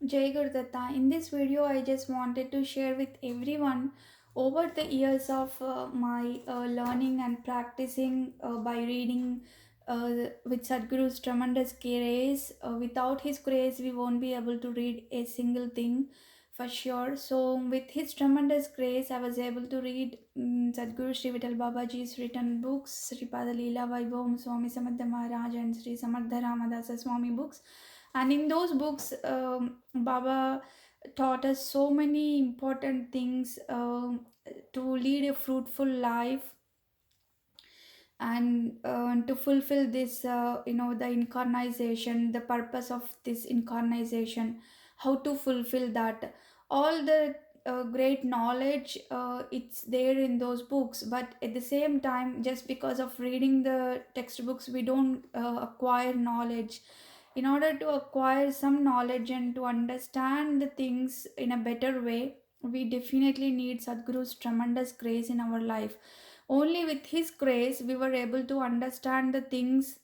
Jai Gurdatta. In this video, I just wanted to share with everyone over the years of my learning and practicing by reading with Sadhguru's tremendous grace. Without his grace, we won't be able to read a single thing for sure. So, with his tremendous grace, I was able to read Sadhguru Sri Vital Babaji's written books, Sri Pada Leela Vaibhavam, Swami Samadha Maharaj, and Sri Samartha Ramadasa Swami books. And in those books, Baba taught us so many important things to lead a fruitful life and to fulfill this, the incarnation, the purpose of this incarnation, how to fulfill that. All the great knowledge, it's there in those books, but at the same time, just because of reading the textbooks, we don't acquire knowledge. In order to acquire some knowledge and to understand the things in a better way, we definitely need Sadhguru's tremendous grace in our life. Only with his grace we were able to understand the things,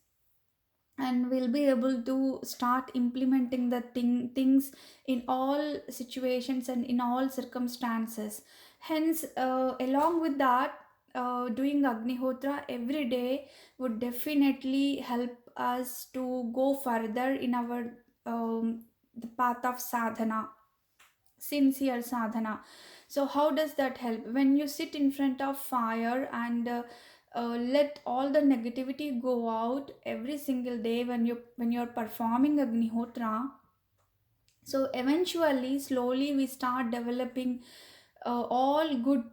and we'll be able to start implementing the things in all situations and in all circumstances. Hence, along with that, doing Agnihotra every day would definitely help us to go further in our the path of sadhana, sincere sadhana. So how does that help? When you sit in front of fire and let all the negativity go out every single day when you're performing agnihotra, so eventually slowly we start developing all good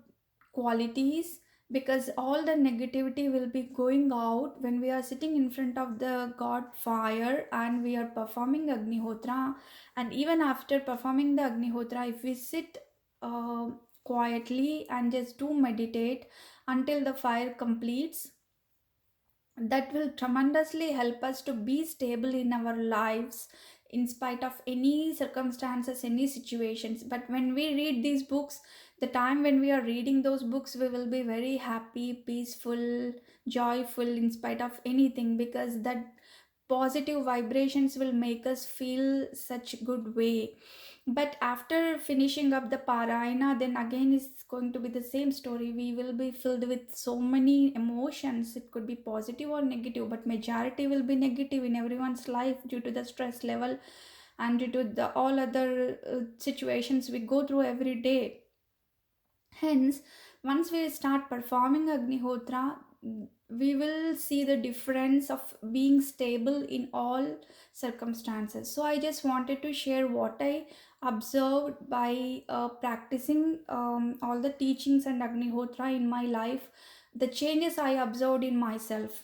qualities, because all the negativity will be going out when we are sitting in front of the god fire and we are performing agnihotra. And even after performing the agnihotra, if we sit uh, quietly and just do meditate until the fire completes, that will tremendously help us to be stable in our lives in spite of any circumstances, any situations. But when we read these books, the time when we are reading those books, we will be very happy, peaceful, joyful in spite of anything, because that positive vibrations will make us feel such good way. But after finishing up the parayana, then again it's going to be the same story. We will be filled with so many emotions. It could be positive or negative, but majority will be negative in everyone's life due to the stress level and due to the all other situations we go through every day. Hence, once we start performing Agnihotra, we will see the difference of being stable in all circumstances. So, I just wanted to share what I observed by practicing all the teachings and Agnihotra in my life, the changes I observed in myself.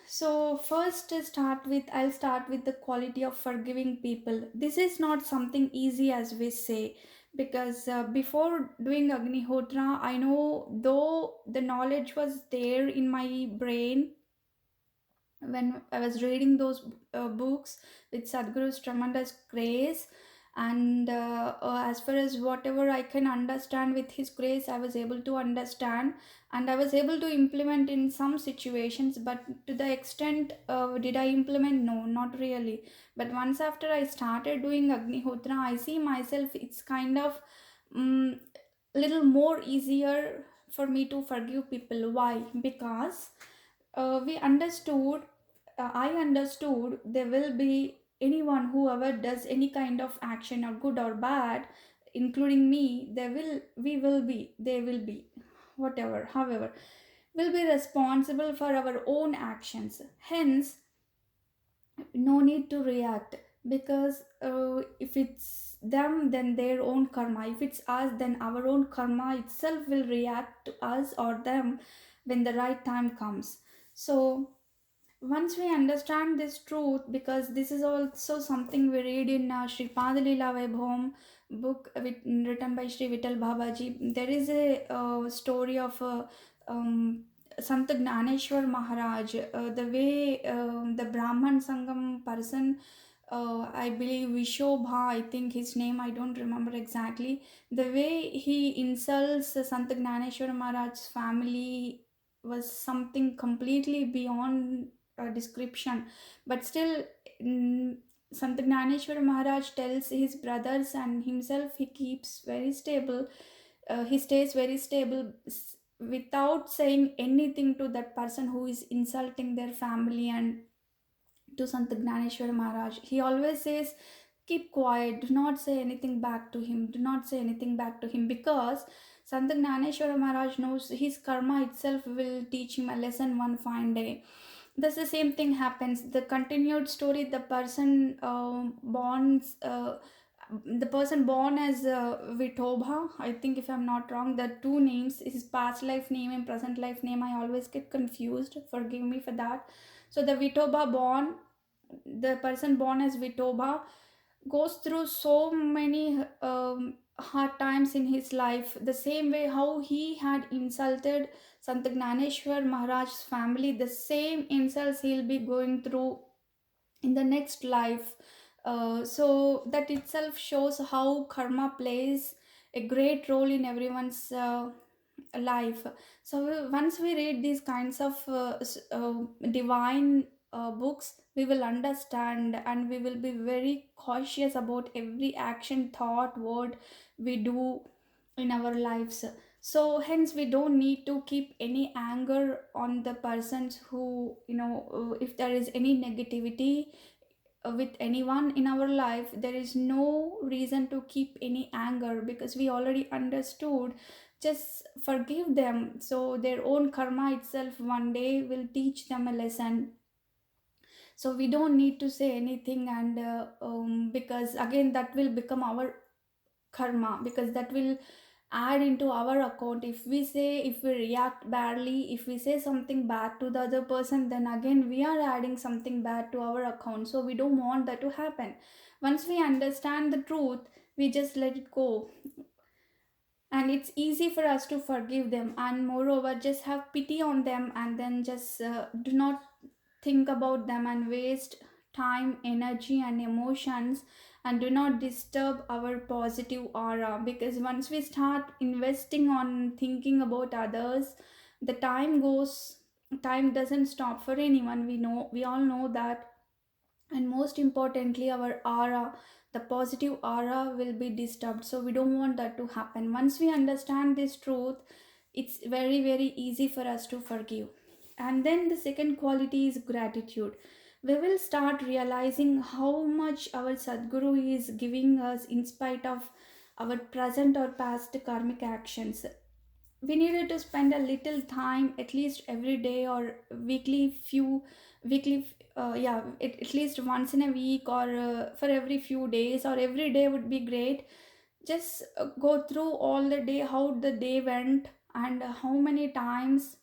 So first I'll start with the quality of forgiving people. This is not something easy as we say, because before doing Agnihotra, I know though the knowledge was there in my brain when I was reading those books with Sadhguru's tremendous grace. And as far as whatever I can understand with his grace, I was able to understand and I was able to implement in some situations. But to the extent, did I implement? No, not really. But once after I started doing Agnihotra, I see myself, it's kind of um, little more easier for me to forgive people. Why? Because we understood, I understood there will be anyone whoever does any kind of action or good or bad, including me, they will be, whatever, however, will be responsible for our own actions. Hence, no need to react, because if it's them, then their own karma. If it's us, then our own karma itself will react to us or them when the right time comes. So once we understand this truth, because this is also something we read in Sri Padalila Vaibhavam book written by Sri Vital Babaji. There is a story of Sant Gnaneshwar Maharaj, the way the Brahman Sangam person, I believe Vishobha, I think his name, I don't remember exactly, the way he insults Sant Gnaneshwar Maharaj's family was something completely beyond description. But still, Sant Gnaneshwar Maharaj tells his brothers and himself he keeps very stable. He stays very stable without saying anything to that person who is insulting their family and to Sant Gnaneshwar Maharaj. He always says, keep quiet, do not say anything back to him, do not say anything back to him, because Sant Gnaneshwar Maharaj knows his karma itself will teach him a lesson one fine day. Thus, the same thing happens. The continued story, the person born as Vitobha, I think if I'm not wrong, the two names, his past life name and present life name, I always get confused. Forgive me for that. So the person born as Vitoba goes through so many hard times in his life. The same way how he had insulted Sant Gnaneshwar Maharaj's family, the same insults he'll be going through in the next life. So that itself shows how karma plays a great role in everyone's life. So once we read these kinds of divine books, we will understand and we will be very cautious about every action, thought, word we do in our lives. So hence we don't need to keep any anger on the persons who, if there is any negativity with anyone in our life, there is no reason to keep any anger, because we already understood. Just forgive them, so their own karma itself one day will teach them a lesson. So we don't need to say anything, and because again that will become our karma, because that will add into our account. If we react badly, if we say something bad to the other person, then again we are adding something bad to our account. So we don't want that to happen. Once we understand the truth, we just let it go, and it's easy for us to forgive them, and moreover just have pity on them, and then just do not think about them and waste time, energy and emotions, and do not disturb our positive aura, because once we start investing on thinking about others, the time doesn't stop for anyone. We all know that. And most importantly, our aura, the positive aura will be disturbed, so we don't want that to happen. Once we understand this truth, it's very very easy for us to forgive. And then the second quality is gratitude. We will start realizing how much our Sadguru is giving us in spite of our present or past karmic actions. We needed to spend a little time, at least every day or weekly at least once in a week, or for every few days, or every day would be great. Just go through all the day, how the day went, and how many times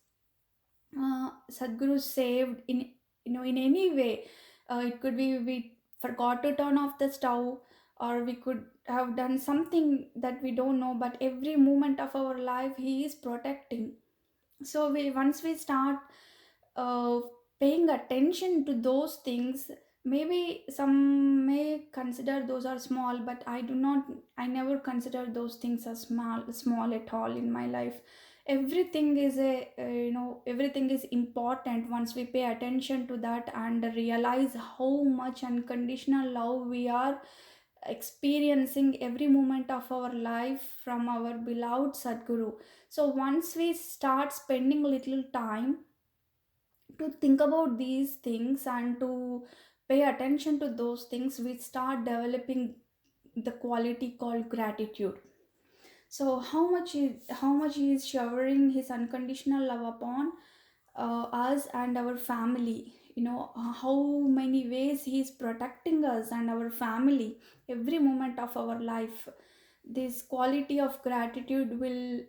Sadhguru saved in any way. It could be we forgot to turn off the stove, or we could have done something that we don't know, but every moment of our life he is protecting. So we once we start uh, paying attention to those things, maybe some may consider those are small, but I never consider those things as small at all in my life. Everything is everything is important once we pay attention to that and realize how much unconditional love we are experiencing every moment of our life from our beloved Sadguru. So once we start spending little time to think about these things and to pay attention to those things, we start developing the quality called gratitude. So how much he is showering his unconditional love upon us and our family. How many ways he is protecting us and our family every moment of our life. This quality of gratitude will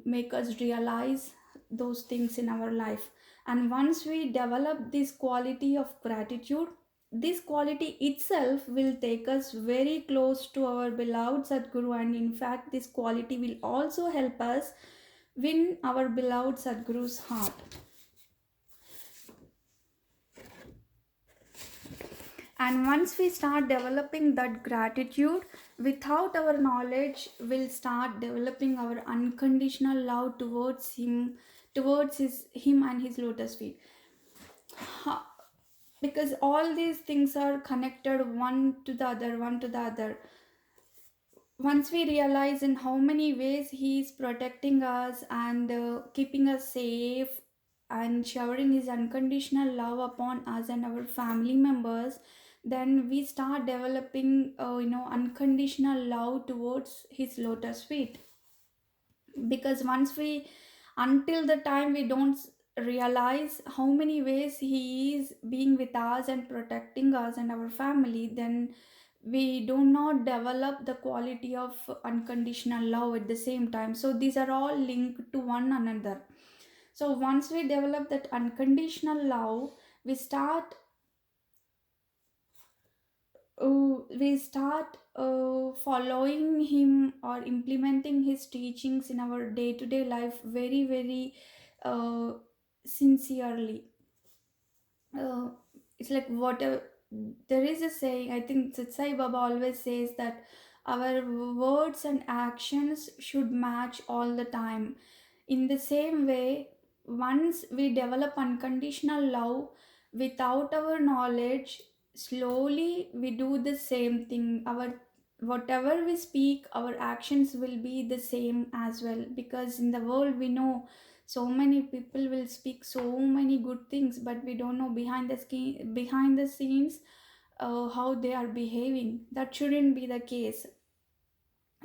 make us realize those things in our life. And once we develop this quality of gratitude, this quality itself will take us very close to our beloved Sadguru, and in fact, this quality will also help us win our beloved Sadguru's heart. And once we start developing that gratitude, without our knowledge, we'll start developing our unconditional love towards him and his lotus feet. because all these things are connected one to the other, one to the other. Once we realize in how many ways he is protecting us and keeping us safe and showering his unconditional love upon us and our family members, then we start developing unconditional love towards his lotus feet. Because once we, until the time we don't realize how many ways he is being with us and protecting us and our family, then we do not develop the quality of unconditional love at the same time. So these are all linked to one another. So once we develop that unconditional love, we start following him or implementing his teachings in our day to day life very, very uh, sincerely. uh, it's like whatever, there is a saying, I think Sai Baba always says that our words and actions should match all the time. In the same way, once we develop unconditional love without our knowledge, slowly we do the same thing. Our, whatever we speak, our actions will be the same as well. Because in the world we know so many people will speak so many good things, but we don't know behind the scenes how they are behaving. That shouldn't be the case.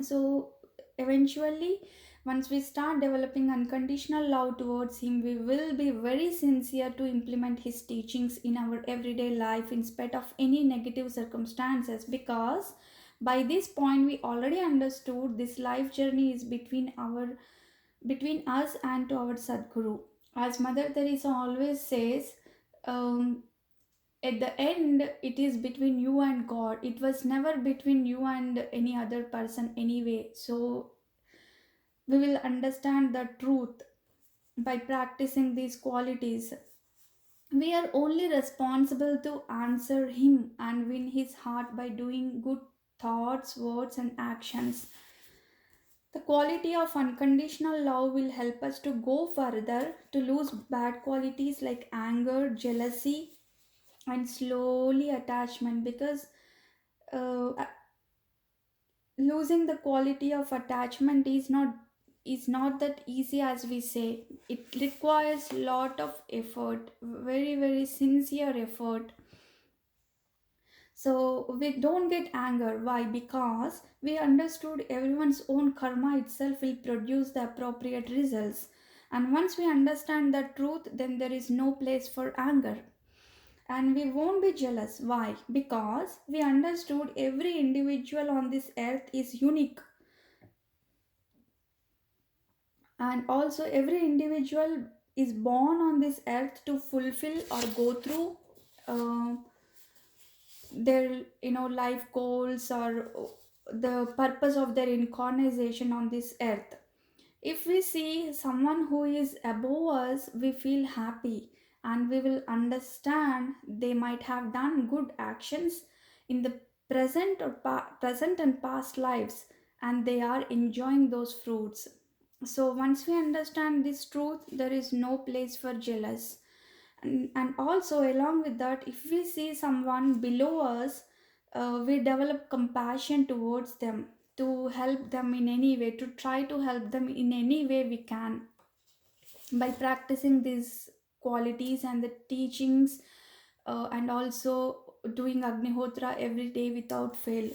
So eventually, once we start developing unconditional love towards him, we will be very sincere to implement his teachings in our everyday life in spite of any negative circumstances. Because by this point we already understood this life journey is between us and to our Sadguru. As Mother Teresa always says, um, at the end, it is between you and God. It was never between you and any other person anyway. So we will understand the truth by practicing these qualities. We are only responsible to answer Him and win His heart by doing good thoughts, words, and actions. The quality of unconditional love will help us to go further, to lose bad qualities like anger, jealousy, and slowly attachment. Because uh, losing the quality of attachment is not that easy as we say. It requires lot of effort, very, very sincere effort. So we don't get anger. Why? Because we understood everyone's own karma itself will produce the appropriate results. And once we understand the truth, then there is no place for anger. And we won't be jealous. Why? Because we understood every individual on this earth is unique. And also, every individual is born on this earth to fulfill or go through uh, their life goals or the purpose of their incarnation on this earth. If we see someone who is above us, we feel happy and we will understand they might have done good actions in the present and past lives, and they are enjoying those fruits. So once we understand this truth, there is no place for jealous. And also along with that, if we see someone below us, we develop compassion towards them, to help them in any way, to try to help them in any way we can, by practicing these qualities and the teachings, and also doing agnihotra every day without fail.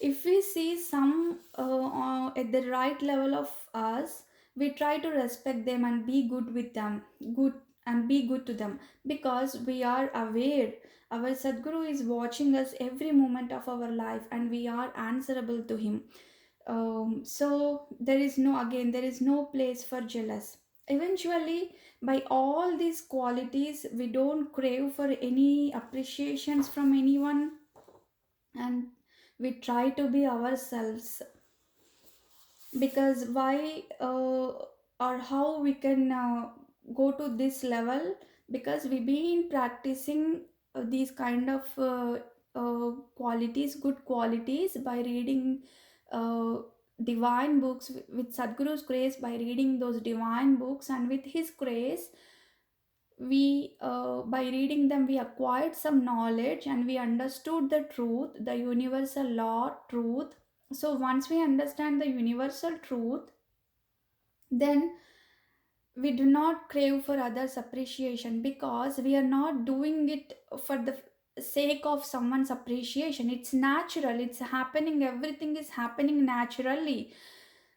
If we see some at the right level of us, we try to respect them and be good with them, good, and be good to them. Because we are aware our Sadguru is watching us every moment of our life and we are answerable to him. So there is no, again, there is no place for jealous. Eventually, by all these qualities, we don't crave for any appreciations from anyone, and we try to be ourselves. Because why, or how we can go to this level? Because we been practicing these kind of qualities, good qualities, by reading uh, divine books, with Sadhguru's grace, by reading those divine books, and with his grace, We by reading them we acquired some knowledge and we understood the truth, the universal law truth. So once we understand the universal truth, then we do not crave for others appreciation, because we are not doing it for the sake of someone's appreciation. It's natural, it's happening, everything is happening naturally.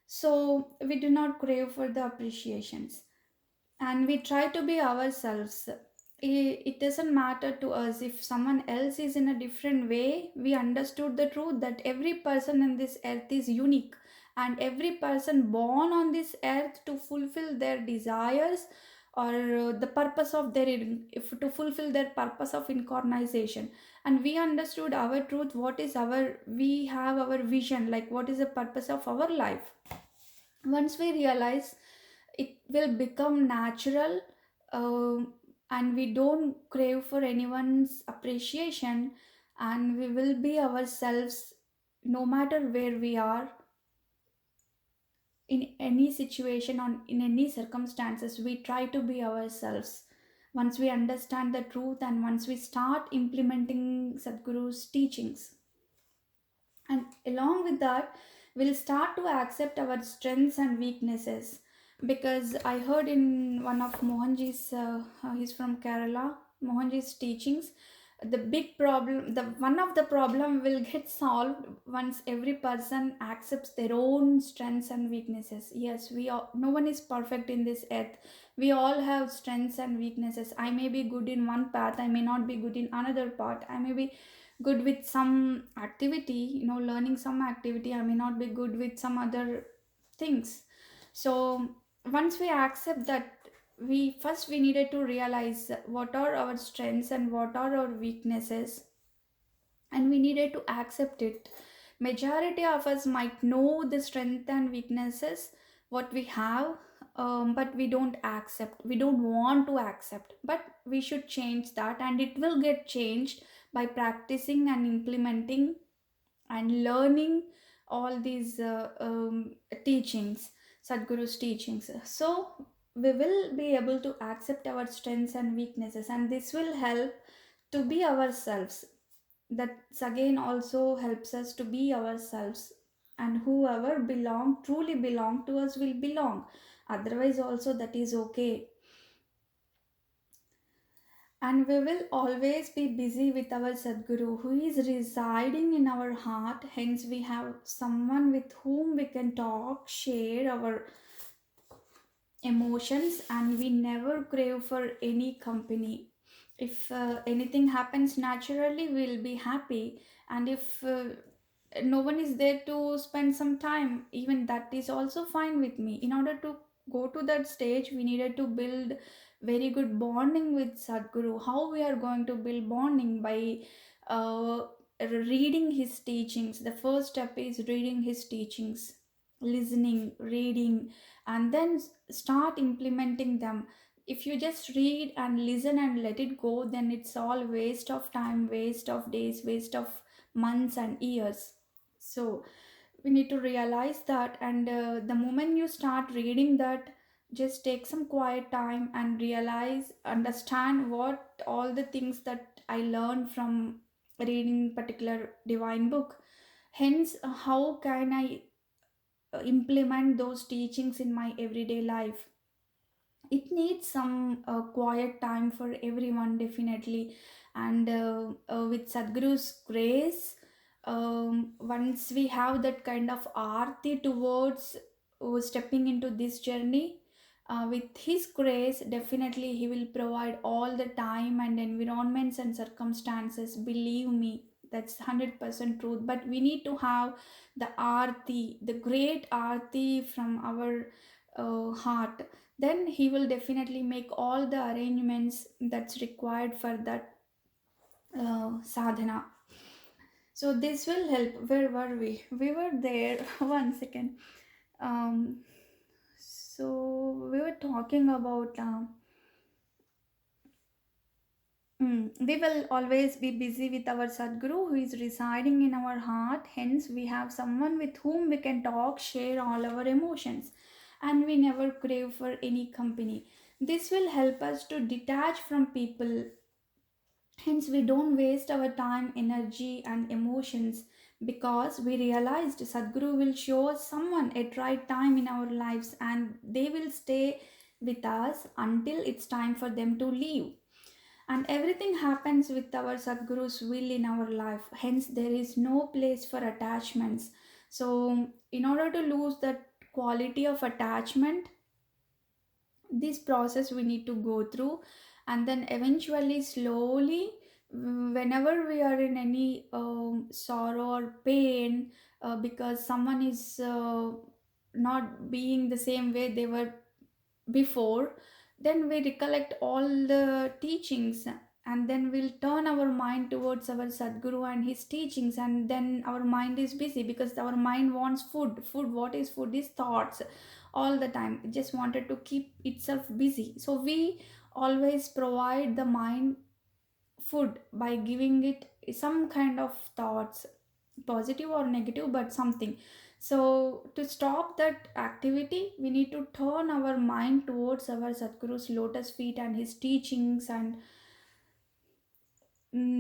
So we do not crave for the appreciations, and we try to be ourselves. It doesn't matter to us if someone else is in a different way. We understood the truth that every person in this earth is unique, and every person born on this earth to fulfill their desires, or the purpose of their if to fulfill their purpose of incarnation. And we understood our truth, what is our, we have our vision, like what is the purpose of our life. Once we realize, it will become natural, and we don't crave for anyone's appreciation, and we will be ourselves no matter where we are, in any situation, on in any circumstances. We try to be ourselves once we understand the truth, and once we start implementing Sadhguru's teachings. And along with that, we'll start to accept our strengths and weaknesses. Because I heard in one of Mohanji's, he's from Kerala, Mohanji's teachings, the big problem, the one of the problem will get solved once every person accepts their own strengths and weaknesses. Yes, we all, no one is perfect in this earth. We all have strengths and weaknesses. I may be good in one path, I may not be good in another part. I may be good with some activity, learning some activity, I may not be good with some other things. So once we accept that, we needed to realize what are our strengths and what are our weaknesses, and we needed to accept it. Majority of us might know the strength and weaknesses what we have, but we don't want to accept, but we should change that, and it will get changed by practicing and implementing and learning all these teachings, Sadhguru's teachings. So we will be able to accept our strengths and weaknesses, and this will help to be ourselves. That's again also helps us to be ourselves, and whoever truly belong to us will belong. Otherwise also that is okay. And we will always be busy with our Sadguru who is residing in our heart. Hence, we have someone with whom we can talk, share our emotions, and we never crave for any company. If anything happens naturally, we'll be happy. And if no one is there to spend some time, even that is also fine with me. In order to go to that stage, we needed to build very good bonding with Sadhguru. How we are going to build bonding? By reading his teachings. The first step is reading his teachings, listening, reading, and then start implementing them. If you just read and listen and let it go, then it's all waste of time, waste of days, waste of months and years. So we need to realize that, and the moment you start reading that, just take some quiet time and realize, understand what all the things that I learned from reading particular divine book. Hence, how can I implement those teachings in my everyday life? It needs some quiet time for everyone, definitely. And with Sadhguru's grace, once we have that kind of arti towards stepping into this journey, with his grace, definitely he will provide all the time and environments and circumstances. Believe me, that's 100% truth. But we need to have the arti, the great arti from our heart. Then he will definitely make all the arrangements that's required for that sadhana. So this will help. Where were we were there. One second. So we were talking about we will always be busy with our Sadguru who is residing in our heart. Hence, we have someone with whom we can talk, share all our emotions, and we never crave for any company. This will help us to detach from people. Hence, we don't waste our time, energy, and emotions because we realized Sadhguru will show us someone at right time in our lives and they will stay with us until it's time for them to leave. And everything happens with our Sadhguru's will in our life. Hence, there is no place for attachments. So, in order to lose that quality of attachment, this process we need to go through, and then eventually slowly, whenever we are in any sorrow or pain, because someone is not being the same way they were before, then we recollect all the teachings, and then we'll turn our mind towards our Sadguru and his teachings, and then our mind is busy because our mind wants food. What is food? Is thoughts all the time. It just wanted to keep itself busy. So we always provide the mind food by giving it some kind of thoughts, positive or negative, but something. So to stop that activity, we need to turn our mind towards our Sadhguru's lotus feet and his teachings, and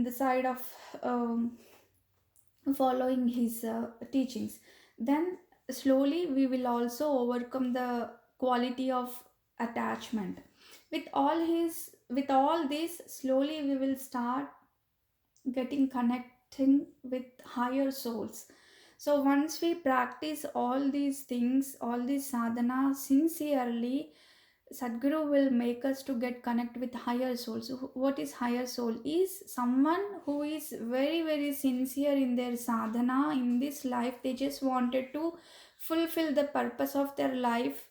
the side of following his teachings. Then slowly we will also overcome the quality of attachment. With all this, slowly we will start getting connecting with higher souls. So once we practice all these things, all these sadhana sincerely, Sadhguru will make us to get connect with higher souls. So what is higher soul? Is someone who is very very sincere in their sadhana in this life. They just wanted to fulfill the purpose of their life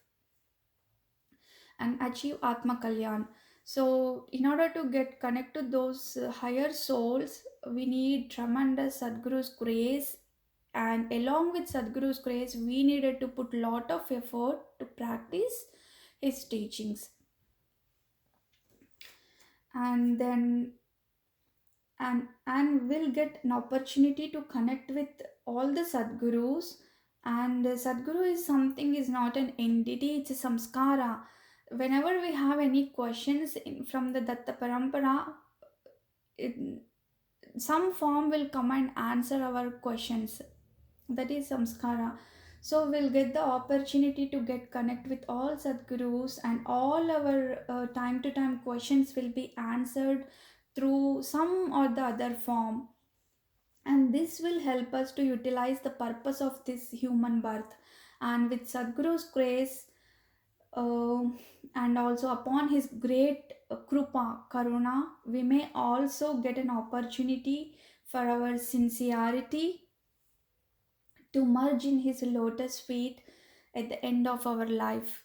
and achieve Atma Kalyan. So, in order to get connect to those higher souls, we need tremendous Sadhguru's grace, and along with Sadhguru's grace, we needed to put lot of effort to practice his teachings, and then and we'll get an opportunity to connect with all the Sadgurus. And Sadguru is something, is not an entity, it's a samskara. Whenever we have any questions from the Datta Parampara, it, some form will come and answer our questions. That is samskara. So we'll get the opportunity to get connect with all Sadgurus, and all our time to time questions will be answered through some or the other form. And this will help us to utilize the purpose of this human birth. And with Sadhguru's grace, uh, and also upon his great krupa karuna, we may also get an opportunity for our sincerity to merge in his lotus feet at the end of our life.